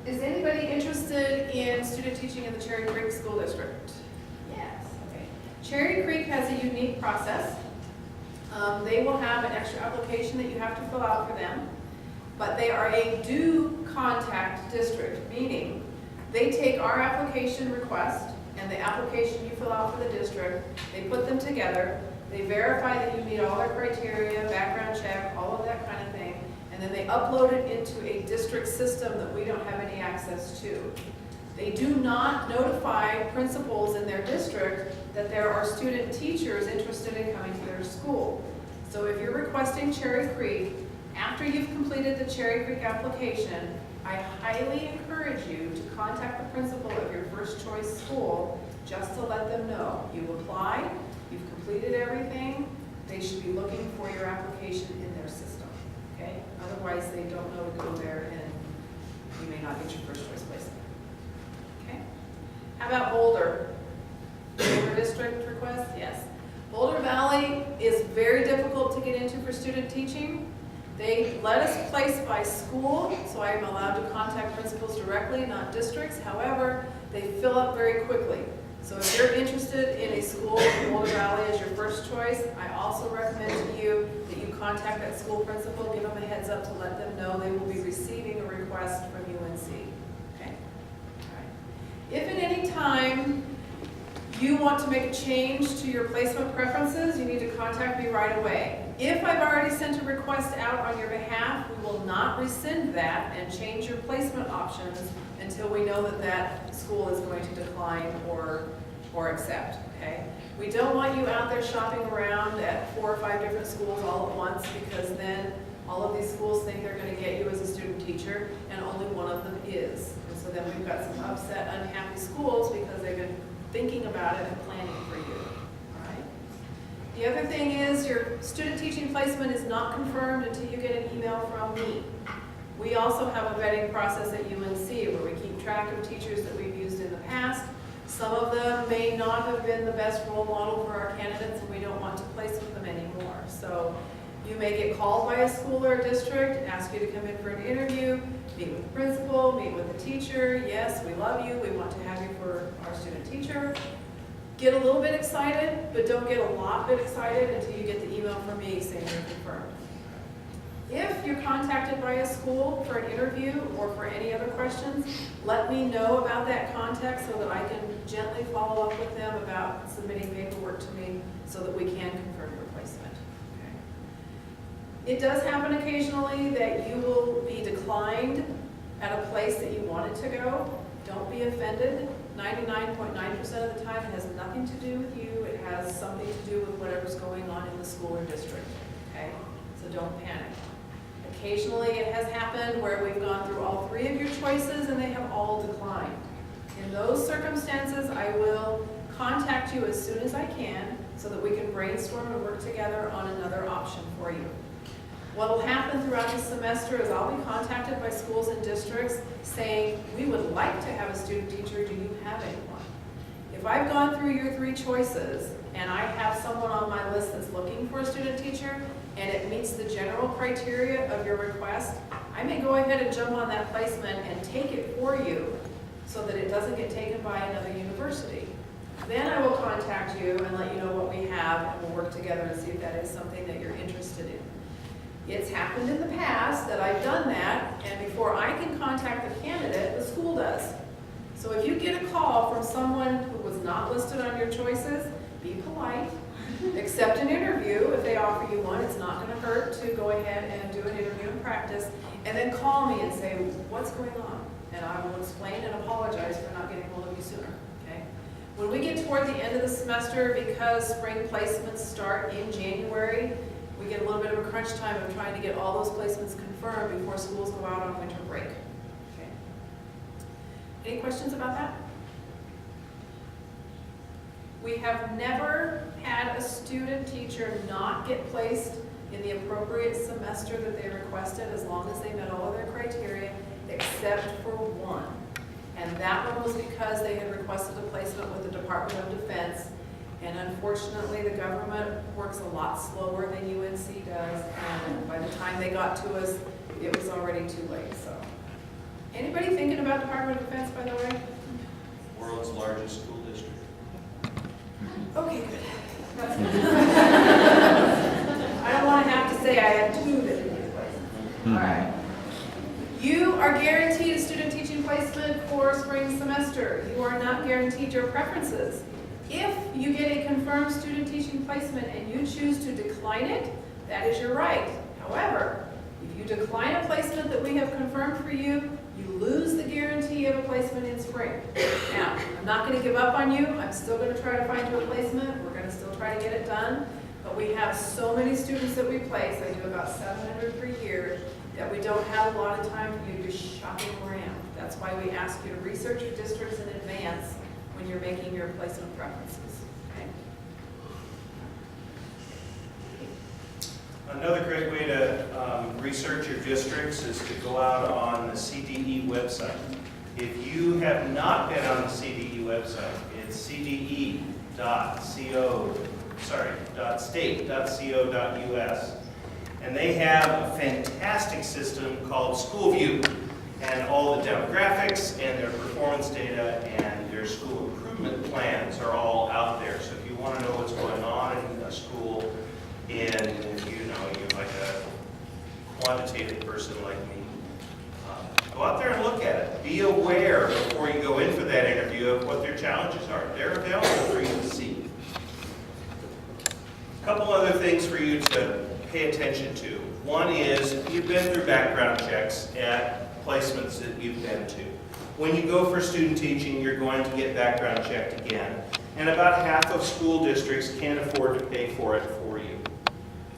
Is anybody interested in student teaching in the Cherry Creek School District? Yes, okay. Cherry Creek has a unique process. They will have an extra application that you have to fill out for them, but they are a due contact district, meaning they take our application request and the application you fill out for the district, they put them together, they verify that you meet all their criteria, background check, all of that kind of thing, and then they upload it into a district system that we don't have any access to. They do not notify principals in their district that there are student teachers interested in coming to their school. So if you're requesting Cherry Creek, after you've completed the Cherry Creek application, I highly encourage you to contact the principal of your first choice school just to let them know you applied, you've completed everything, they should be looking for your application in their system, okay? Otherwise, they don't know to go there and you may not get your first choice placement, okay? How about Boulder? Boulder district request? Yes. Boulder Valley is very difficult to get into for student teaching. They let us place by school, so I'm allowed to contact principals directly, not districts. However, they fill up very quickly. So if you're interested in a school in Boulder Valley as your first choice, I also recommend to you that you contact that school principal, give them a heads up to let them know they will be receiving a request from UNC. Okay? All right. If at any time you want to make a change to your placement preferences, you need to contact me right away. If I've already sent a request out on your behalf, we will not rescind that and change your placement options until we know that that school is going to decline or accept, okay? We don't want you out there shopping around at 4 or 5 different schools all at once, because then all of these schools think they're going to get you as a student teacher and only one of them is. And so then we've got some upset, unhappy schools because they've been thinking about it and planning for you. All right. The other thing is your student teaching placement is not confirmed until you get an email from me. We also have a vetting process at UNC where we keep track of teachers that we've used in the past. Some of them may not have been the best role model for our candidates, and we don't want to place with them anymore. So you may get called by a school or a district, ask you to come in for an interview, meet with the principal, meet with the teacher. Yes, we love you. We want to have you for our student teacher. Get a little bit excited, but don't get a lot bit excited until you get the email from me saying you're confirmed. If you're contacted by a school for an interview or for any other questions, let me know about that contact so that I can gently follow up with them about submitting paperwork to me so that we can confirm your placement. It does happen occasionally that you will be declined at a place that you wanted to go. Don't be offended. 99.9% of the time it has nothing to do with you. It has something to do with whatever's going on in the school or district. Okay? So don't panic. Occasionally it has happened where we've gone through all 3 of your choices and they have all declined. In those circumstances, I will contact you as soon as I can so that we can brainstorm and work together on another option for you. What will happen throughout the semester is I'll be contacted by schools and districts saying, we would like to have a student teacher, do you have anyone? If I've gone through your 3 choices and I have someone on my list that's looking for a student teacher and it meets the general criteria of your request, I may go ahead and jump on that placement and take it for you so that it doesn't get taken by another university. Then I will contact you and let you know what we have, and we'll work together and see if that is something that you're interested in. It's happened in the past that I've done that, and before I can contact the candidate, the school does. So if you get a call from someone who was not listed on your choices, be polite, accept an interview if they offer you one. It's not going to hurt to go ahead and do an interview and practice, and then call me and say, what's going on? And I will explain and apologize for not getting hold of you sooner. Okay? When we get toward the end of the semester, because spring placements start in January, we get a little bit of a crunch time of trying to get all those placements confirmed before schools go out on winter break. Okay. Any questions about that? We have never had a student teacher not get placed in the appropriate semester that they requested as long as they met all of their criteria, except for one. And that one was because they had requested a placement with the Department of Defense. And unfortunately, the government works a lot slower than UNC does, and by the time they got to us, it was already too late. So, Anybody thinking about Department of Defense, by the way? World's largest school district. Okay, good. I don't want to have to say I had two that didn't get placed. All right. You are guaranteed a student teaching placement for spring semester. You are not guaranteed your preferences. If you get a confirmed student teaching placement and you choose to decline it, that is your right. However, if you decline a placement that we have confirmed for you, you lose the guarantee of a placement in spring. Now, I'm not going to give up on you. I'm still going to try to find you a placement. We're going to still try to get it done. But we have so many students that we place. I do about 700 per year, that we don't have a lot of time for you just shopping around. That's why we ask you to research your districts in advance when you're making your placement preferences. Okay? Another great way to research your districts is to go out on the CDE website. If you have not been on the CDE website, it's cde.state.co.us. And they have a fantastic system called School View, and all the demographics and their performance data and their school improvement plans are all out there. So if you want to know what's going on in a school, and you're like a quantitative person like me, go out there and look at it. Be aware before you go in for that interview of what their challenges are. They're available for you to see. A couple other things for you to pay attention to. One is, you've been through background checks at placements that you've been to. When you go for student teaching, you're going to get background checked again. And about half of school districts can't afford to pay for it for you.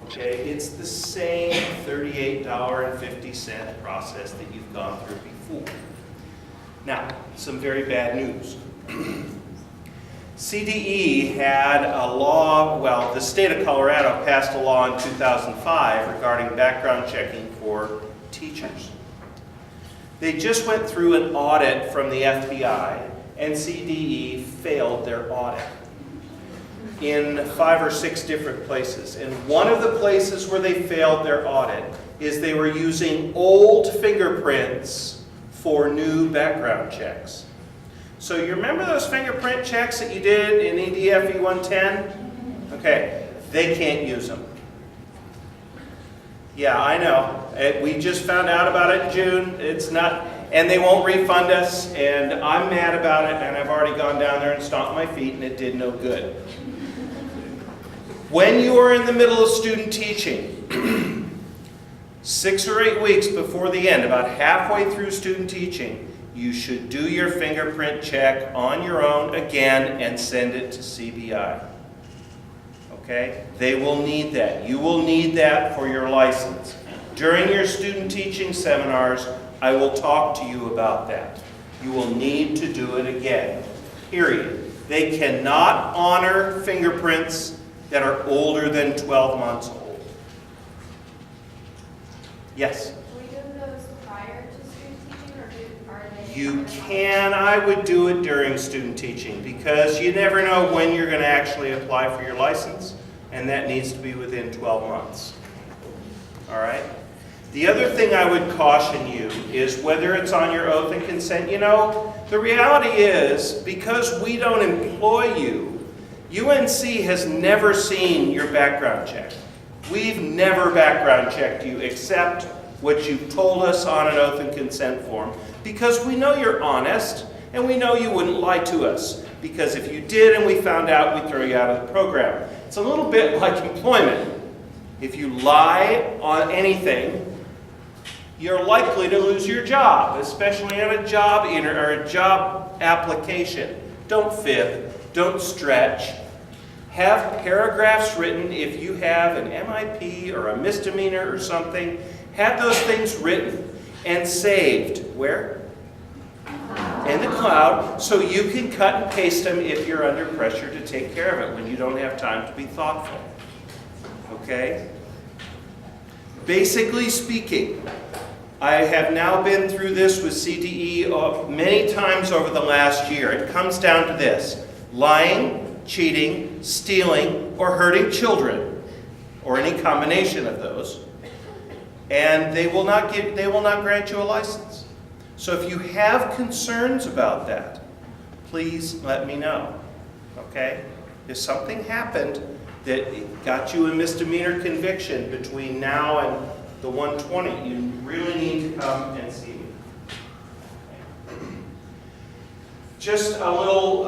Okay, it's the same $38.50 process that you've gone through before. Now, some very bad news. CDE had a law, well, the state of Colorado passed a law in 2005 regarding background checking for teachers. They just went through an audit from the FBI, and CDE failed their audit in 5 or 6 different places. And one of the places where they failed their audit is they were using old fingerprints for new background checks. So you remember those fingerprint checks that you did in EDFE 110? Okay, they can't use them. Yeah, I know. We just found out about it in June. It's not, and they won't refund us, and I'm mad about it, and I've already gone down there and stomped my feet, and it did no good. When you are in the middle of student teaching, 6 or 8 weeks before the end, about halfway through student teaching, you should do your fingerprint check on your own again and send it to CBI. Okay? They will need that. You will need that for your license. During your student teaching seminars, I will talk to you about that. You will need to do it again. Period. They cannot honor fingerprints that are older than 12 months old. Yes? Do we do those prior to student teaching, or are they? You can. I would do it during student teaching, because you never know when you're going to actually apply for your license, and that needs to be within 12 months. All right? The other thing I would caution you is whether it's on your oath and consent. You know, the reality is, because we don't employ you, UNC has never seen your background check. We've never background checked you except what you've told us on an oath and consent form, because we know you're honest and we know you wouldn't lie to us, because if you did and we found out, we'd throw you out of the program. It's a little bit like employment. If you lie on anything, you're likely to lose your job, especially on a job or a job application. Don't fib. Don't stretch. Have paragraphs written if you have an MIP or a misdemeanor or something. Have those things written and saved. Where? In the cloud, so you can cut and paste them if you're under pressure to take care of it when you don't have time to be thoughtful. Okay? Basically speaking, I have now been through this with CDE many times over the last year. It comes down to this: lying, cheating, stealing, or hurting children, or any combination of those, and they will not grant you a license. So if you have concerns about that, please let me know, okay? If something happened that got you a misdemeanor conviction between now and the 120, you really need to come and see me. Just a little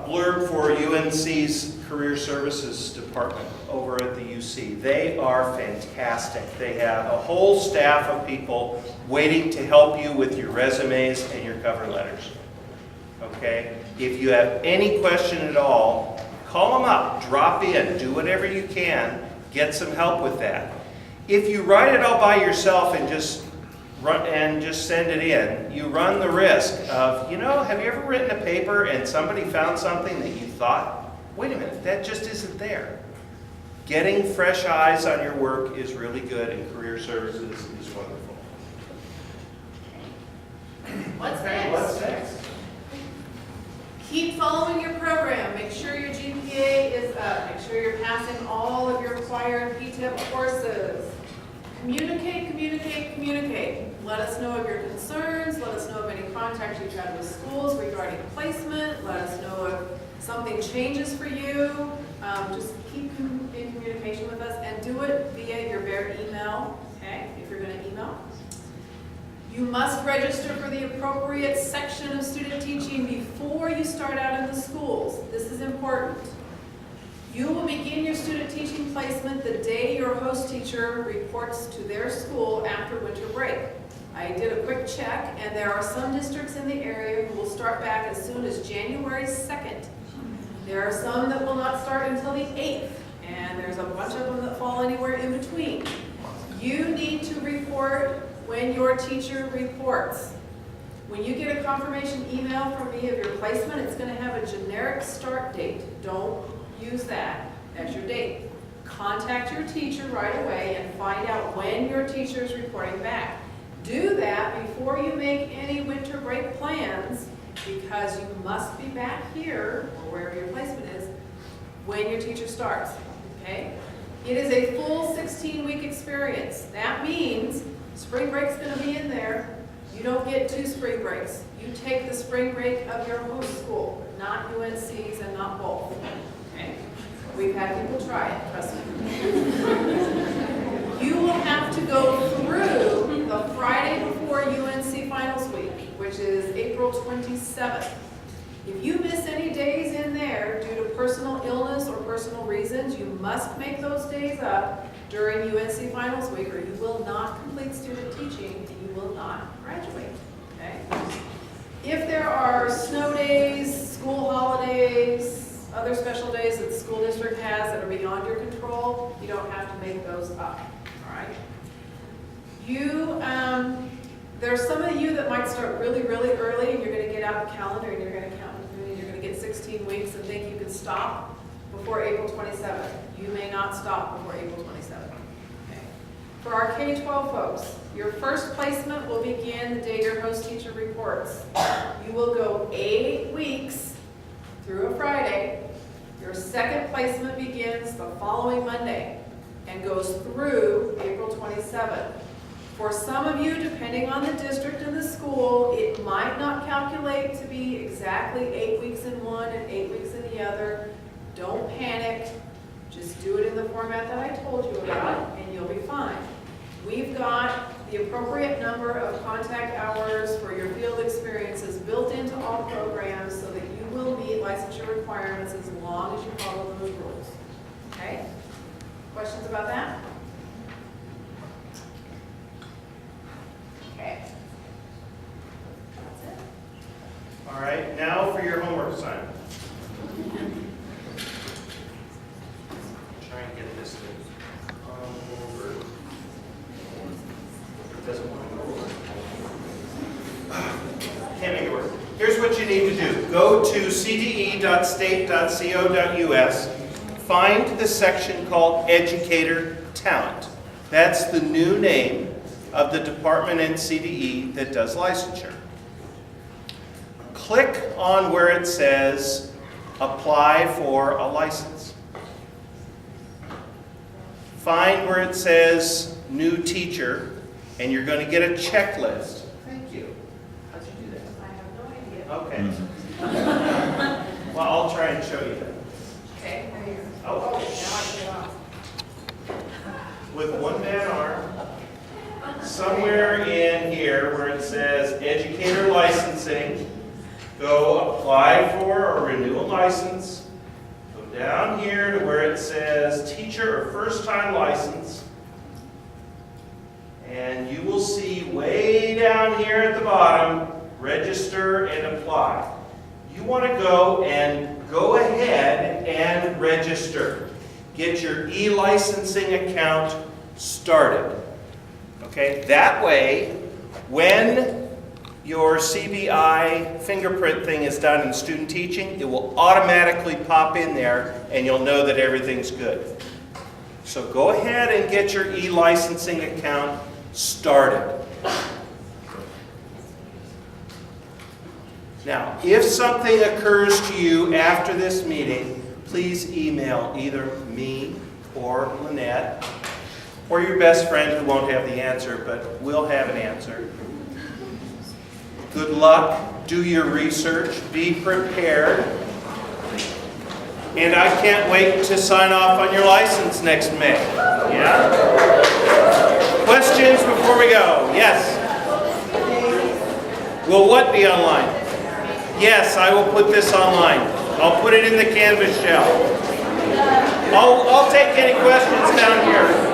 blurb for UNC's Career Services Department over at the UC. They are fantastic. They have a whole staff of people waiting to help you with your resumes and your cover letters. Okay? If you have any question at all, call them up, drop in, do whatever you can, get some help with that. If you write it all by yourself and just send it in, you run the risk of, have you ever written a paper and somebody found something that you thought, wait a minute, that just isn't there. Getting fresh eyes on your work is really good, and career services is wonderful. What's next? What's next? Keep following your program. Make sure your GPA is up. Make sure you're passing all of your required PTIP courses. Communicate, communicate, communicate. Let us know of your concerns. Let us know of any contacts you've had with schools regarding placement. Let us know if something changes for you. Just keep in communication with us, and do it via your bare email, okay, if you're going to email. You must register for the appropriate section of student teaching before you start out in the schools. This is important. You will begin your student teaching placement the day your host teacher reports to their school after winter break. I did a quick check, and there are some districts in the area who will start back as soon as January 2nd. There are some that will not start until the 8th, and there's a bunch of them that fall anywhere in between. You need to report when your teacher reports. When you get a confirmation email from me of your placement, it's going to have a generic start date. Don't use that as your date. Contact your teacher right away and find out when your teacher is reporting back. Do that before you make any winter break plans, because you must be back here, or wherever your placement is, when your teacher starts, okay? It is a full 16-week experience. That means spring break's going to be in there. You don't get 2 spring breaks. You take the spring break of your host school, not UNC's and not both. Okay? We've had people try it, trust me. You will have to go through the Friday before UNC Finals Week, which is April 27th. If you miss any days in there due to personal illness or personal reasons, you must make those days up during UNC Finals Week, or you will not complete student teaching and you will not graduate. Okay? If there are snow days, school holidays, other special days that the school district has that are beyond your control, you don't have to make those up. All right? There are some of you that might start really, really early, and you're going to get out the calendar and you're going to count, and you're going to get 16 weeks and think you can stop before April 27th. You may not stop before April 27th. Okay. For our K-12 folks, your first placement will begin the day your host teacher reports. You will go 8 weeks through a Friday. Your second placement begins the following Monday and goes through April 27th. For some of you, depending on the district and the school, it might not calculate to be exactly 8 weeks in one and 8 weeks in the other. Don't panic. Just do it in the format that I told you about, and you'll be fine. We've got the appropriate number of contact hours for your field experiences built into all programs so that you will meet licensure requirements as long as you follow those rules. Okay? Questions about that? Okay. That's it. All right, now for your homework assignment. Try and get this thing over. It doesn't want to go over. Can't make it work. Here's what you need to do. Go to cde.state.co.us, find the section called Educator Talent. That's the new name of the department in CDE that does licensure. Click on where it says apply for a license. Find where it says new teacher, and you're going to get a checklist. Thank you. That's Okay. Well, I'll try and show you that. Okay, there you go. Oh. Now I can get off. With one bad arm, somewhere in here where it says educator licensing, go apply for or renew a license. Go down here to where it says teacher or first-time license. And you will see way down here at the bottom, register and apply. You want to go ahead and register. Get your e-licensing account started. Okay, that way, when your CBI fingerprint thing is done in student teaching, it will automatically pop in there and you'll know that everything's good. So go ahead and get your e-licensing account started. Now, if something occurs to you after this meeting, please email either me or Lynette, or your best friend who won't have the answer, but will have an answer. Good luck, do your research, be prepared, and I can't wait to sign off on your license next May. Yeah? Questions before we go? Yes? Will what be online? Yes, I will put this online. I'll put it in the Canvas shell. I'll take any questions down here.